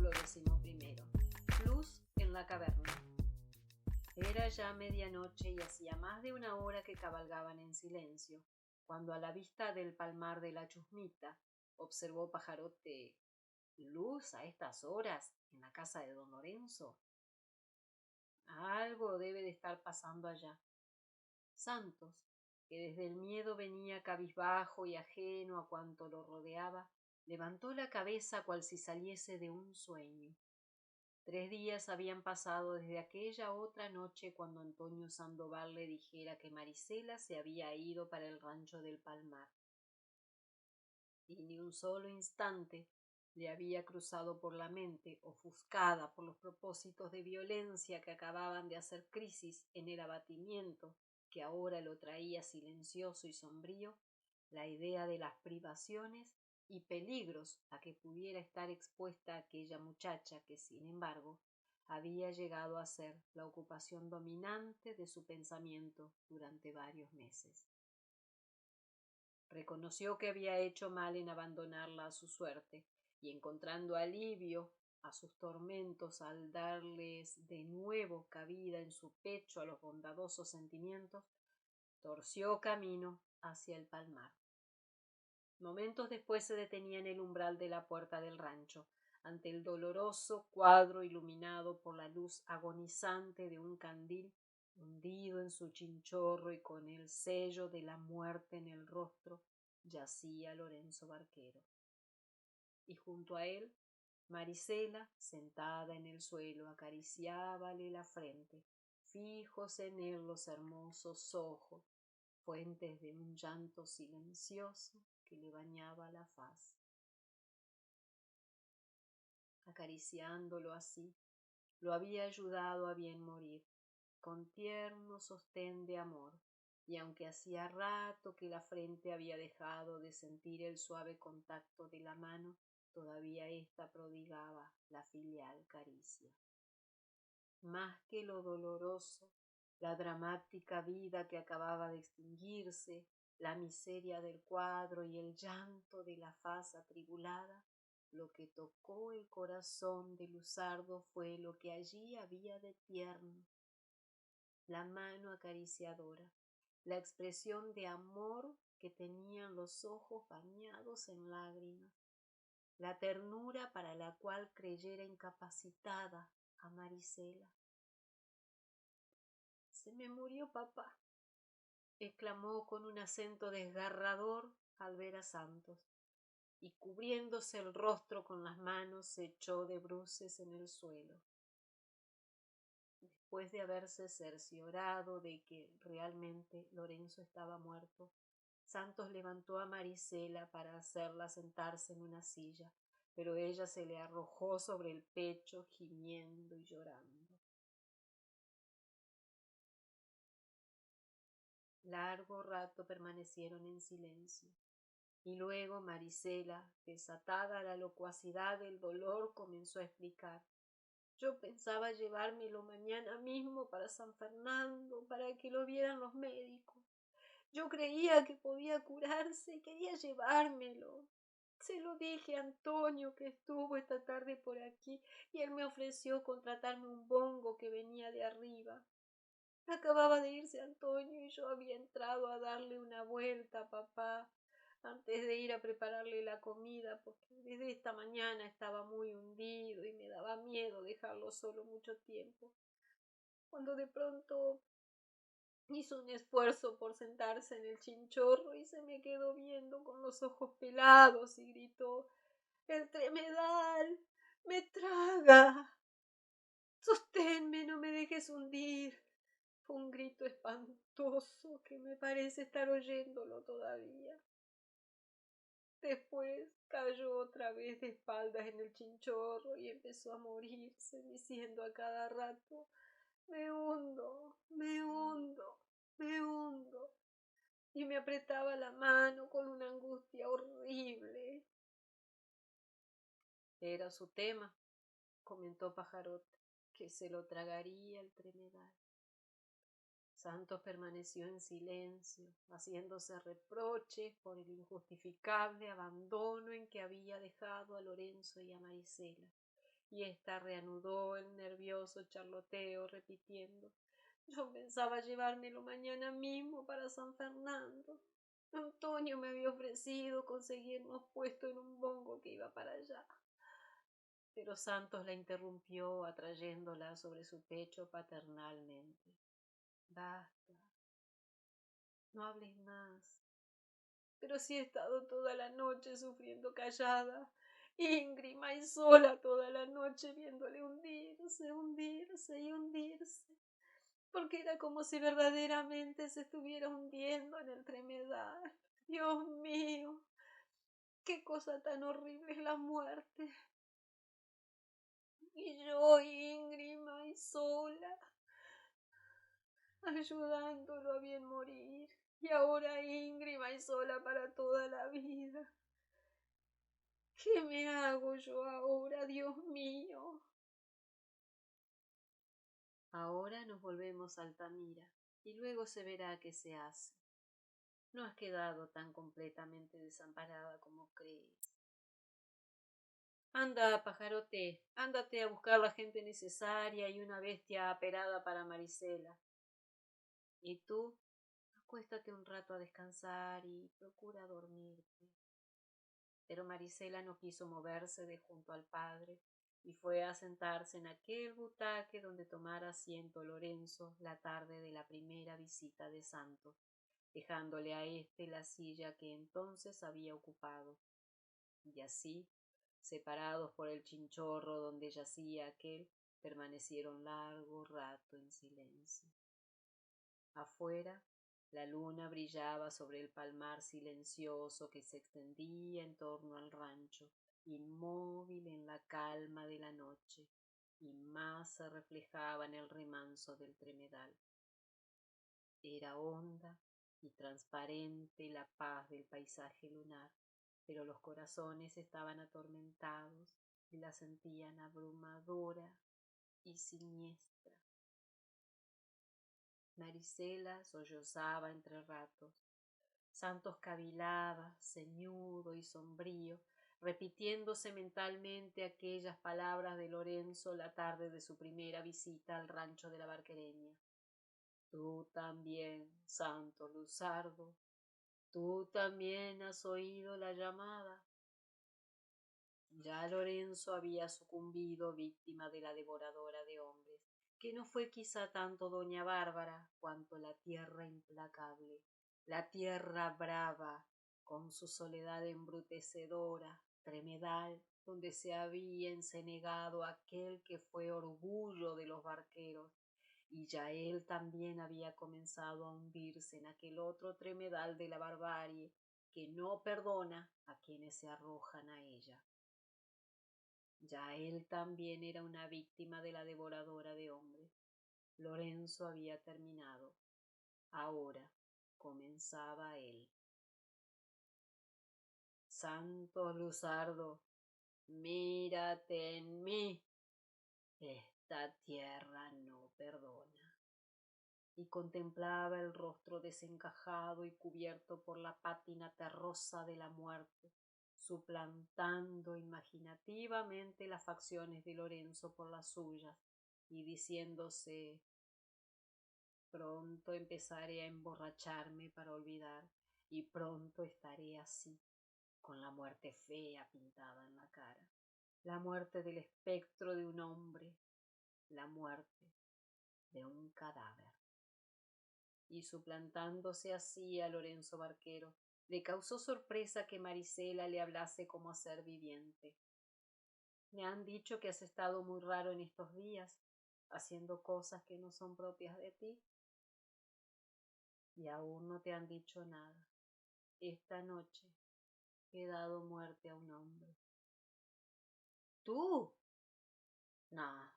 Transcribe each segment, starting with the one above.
Capítulo 11. Luz en la caverna. Era ya medianoche y hacía más de una hora que cabalgaban en silencio, cuando a la vista del palmar de la Chusmita observó Pajarote: ¿luz a estas horas en la casa de don Lorenzo? Algo debe de estar pasando allá. Santos, que desde el miedo venía cabizbajo y ajeno a cuanto lo rodeaba, levantó la cabeza cual si saliese de un sueño. 3 días habían pasado desde aquella otra noche cuando Antonio Sandoval le dijera que Marisela se había ido para el rancho del Palmar. Y ni un solo instante le había cruzado por la mente, ofuscada por los propósitos de violencia que acababan de hacer crisis en el abatimiento que ahora lo traía silencioso y sombrío, la idea de las privaciones y peligros a que pudiera estar expuesta aquella muchacha que, sin embargo, había llegado a ser la ocupación dominante de su pensamiento durante varios meses. Reconoció que había hecho mal en abandonarla a su suerte, y encontrando alivio a sus tormentos al darles de nuevo cabida en su pecho a los bondadosos sentimientos, torció camino hacia el Palmar. Momentos después se detenía en el umbral de la puerta del rancho, ante el doloroso cuadro iluminado por la luz agonizante de un candil hundido en su chinchorro, y con el sello de la muerte en el rostro yacía Lorenzo Barquero. Y junto a él, Marisela, sentada en el suelo, acariciábale la frente, fijos en él los hermosos ojos, fuentes de un llanto silencioso que le bañaba la faz. Acariciándolo así, lo había ayudado a bien morir, con tierno sostén de amor, y aunque hacía rato que la frente había dejado de sentir el suave contacto de la mano, todavía ésta prodigaba la filial caricia. Más que lo doloroso, la dramática vida que acababa de extinguirse, la miseria del cuadro y el llanto de la faz atribulada, lo que tocó el corazón de Luzardo fue lo que allí había de tierno: la mano acariciadora, la expresión de amor que tenían los ojos bañados en lágrimas, la ternura para la cual creyera incapacitada a Marisela. «Se me murió papá», exclamó con un acento desgarrador al ver a Santos, y cubriéndose el rostro con las manos se echó de bruces en el suelo. Después de haberse cerciorado de que realmente Lorenzo estaba muerto, Santos levantó a Marisela para hacerla sentarse en una silla, pero ella se le arrojó sobre el pecho gimiendo y llorando. Largo rato permanecieron en silencio, y luego Marisela, desatada a la locuacidad del dolor, comenzó a explicar. «Yo pensaba llevármelo mañana mismo para San Fernando, para que lo vieran los médicos. Yo creía que podía curarse y quería llevármelo. Se lo dije a Antonio, que estuvo esta tarde por aquí, y él me ofreció contratarme un bongo que venía de arriba. Acababa de irse Antonio y yo había entrado a darle una vuelta a papá antes de ir a prepararle la comida, porque desde esta mañana estaba muy hundido y me daba miedo dejarlo solo mucho tiempo, cuando de pronto hizo un esfuerzo por sentarse en el chinchorro y se me quedó viendo con los ojos pelados y gritó: «El tremedal me traga. Sosténme, no me dejes hundir». Fue un grito espantoso que me parece estar oyéndolo todavía. Después cayó otra vez de espaldas en el chinchorro y empezó a morirse, diciendo a cada rato: «Me hundo, me hundo, me hundo». Y me apretaba la mano con una angustia horrible. «Era su tema», comentó Pajarote, «que se lo tragaría el tremedal». Santos permaneció en silencio, haciéndose reproches por el injustificable abandono en que había dejado a Lorenzo y a Marisela, y ésta reanudó el nervioso charloteo repitiendo: yo pensaba llevármelo mañana mismo para San Fernando. Antonio me había ofrecido conseguirnos puesto en un bongo que iba para allá. Pero Santos la interrumpió atrayéndola sobre su pecho paternalmente. Basta, no hables más. Pero si he estado toda la noche sufriendo callada, íngrima y sola toda la noche viéndole hundirse, hundirse y hundirse, porque era como si verdaderamente se estuviera hundiendo en el tremedal. Dios mío, qué cosa tan horrible es la muerte. Y yo, íngrima y sola, ayudándolo a bien morir, y ahora íngrima y sola para toda la vida. ¿Qué me hago yo ahora, Dios mío? Ahora nos volvemos a Altamira, y luego se verá qué se hace. No has quedado tan completamente desamparada como crees. Anda, pajarote, ándate a buscar la gente necesaria y una bestia aperada para Marisela. Y tú, acuéstate un rato a descansar y procura dormirte. Pero Marisela no quiso moverse de junto al padre y fue a sentarse en aquel butaque donde tomara asiento Lorenzo la tarde de la primera visita de Santos, dejándole a éste la silla que entonces había ocupado. Y así, separados por el chinchorro donde yacía aquel, permanecieron largo rato en silencio. Afuera, la luna brillaba sobre el palmar silencioso que se extendía en torno al rancho, inmóvil en la calma de la noche, y más se reflejaba en el remanso del tremedal. Era honda y transparente la paz del paisaje lunar, pero los corazones estaban atormentados y la sentían abrumadora y siniestra. Marisela sollozaba entre ratos. Santos cavilaba, ceñudo y sombrío, repitiéndose mentalmente aquellas palabras de Lorenzo la tarde de su primera visita al rancho de la Barquereña. Tú también, Santos Luzardo, tú también has oído la llamada. Ya Lorenzo había sucumbido víctima de la devoradora de hombres, que no fue quizá tanto doña Bárbara cuanto la tierra implacable, la tierra brava, con su soledad embrutecedora, tremedal, donde se había encenegado aquel que fue orgullo de los barqueros, y ya él también había comenzado a hundirse en aquel otro tremedal de la barbarie, que no perdona a quienes se arrojan a ella. Ya él también era una víctima de la devoradora de hombres. Lorenzo había terminado. Ahora comenzaba él. Santos Luzardo, mírate en mí. Esta tierra no perdona. Y contemplaba el rostro desencajado y cubierto por la pátina terrosa de la muerte, suplantando imaginativamente las facciones de Lorenzo por las suyas, y diciéndose: pronto empezaré a emborracharme para olvidar, y pronto estaré así, con la muerte fea pintada en la cara, la muerte del espectro de un hombre, la muerte de un cadáver. Y suplantándose así a Lorenzo Barquero, le causó sorpresa que Marisela le hablase como a ser viviente. Me han dicho que has estado muy raro en estos días, haciendo cosas que no son propias de ti. Y aún no te han dicho nada. Esta noche he dado muerte a un hombre. ¿Tú? No,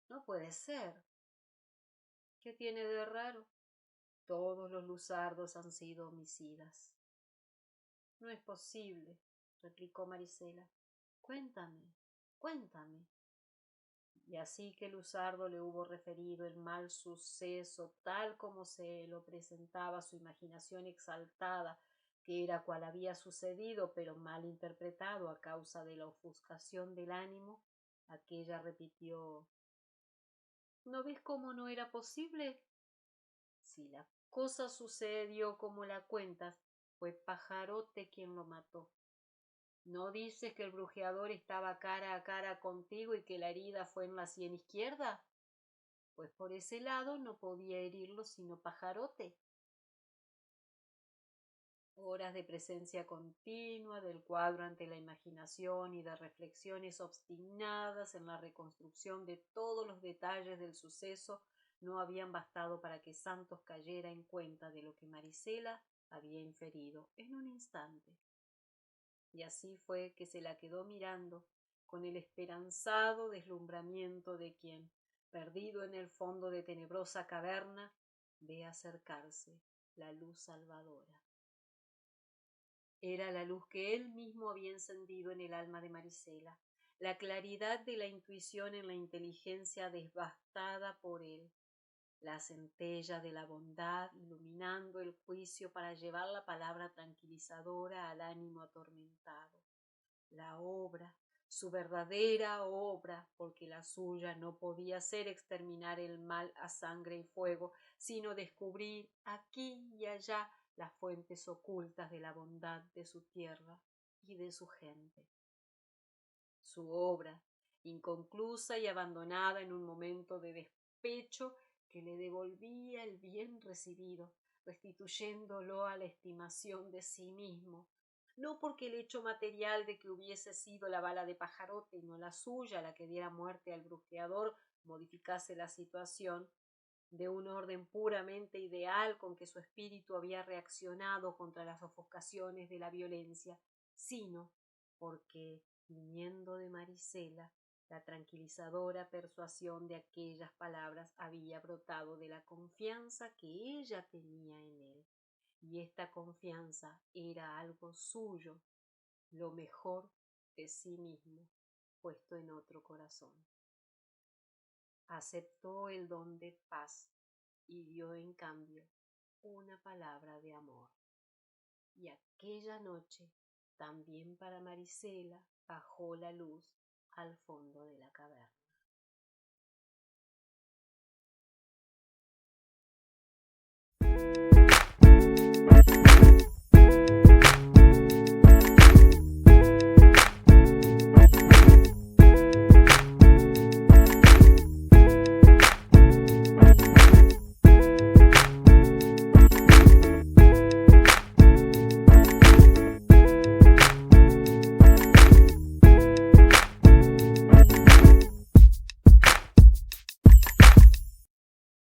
no puede ser. ¿Qué tiene de raro? Todos los luzardos han sido homicidas. No es posible, replicó Marisela. Cuéntame, cuéntame. Y así que Luzardo le hubo referido el mal suceso tal como se lo presentaba su imaginación exaltada, que era cual había sucedido, pero mal interpretado a causa de la ofuscación del ánimo, Aquella repitió: ¿No ves cómo no era posible? Si la cosa sucedió como la cuentas, fue Pajarote quien lo mató. ¿No dices que el brujeador estaba cara a cara contigo y que la herida fue en la sien izquierda? Pues por ese lado no podía herirlo sino Pajarote. Horas de presencia continua del cuadro ante la imaginación y de reflexiones obstinadas en la reconstrucción de todos los detalles del suceso no habían bastado para que Santos cayera en cuenta de lo que Marisela había inferido en un instante. Y así fue que se la quedó mirando con el esperanzado deslumbramiento de quien, perdido en el fondo de tenebrosa caverna, ve acercarse la luz salvadora. Era la luz que él mismo había encendido en el alma de Marisela, la claridad de la intuición en la inteligencia devastada por él, la centella de la bondad iluminando el juicio para llevar la palabra tranquilizadora al ánimo atormentado. La obra, su verdadera obra, porque la suya no podía ser exterminar el mal a sangre y fuego, sino descubrir aquí y allá las fuentes ocultas de la bondad de su tierra y de su gente. Su obra, inconclusa y abandonada en un momento de despecho que le devolvía el bien recibido, restituyéndolo a la estimación de sí mismo, no porque el hecho material de que hubiese sido la bala de Pajarote y no la suya la que diera muerte al brujeador modificase la situación, de un orden puramente ideal con que su espíritu había reaccionado contra las sofocaciones de la violencia, sino porque, viniendo de Marisela, la tranquilizadora persuasión de aquellas palabras había brotado de la confianza que ella tenía en él, y esta confianza era algo suyo, lo mejor de sí mismo, puesto en otro corazón. Aceptó el don de paz y dio en cambio una palabra de amor. Y aquella noche también para Marisela bajó la luz al fondo de la caverna.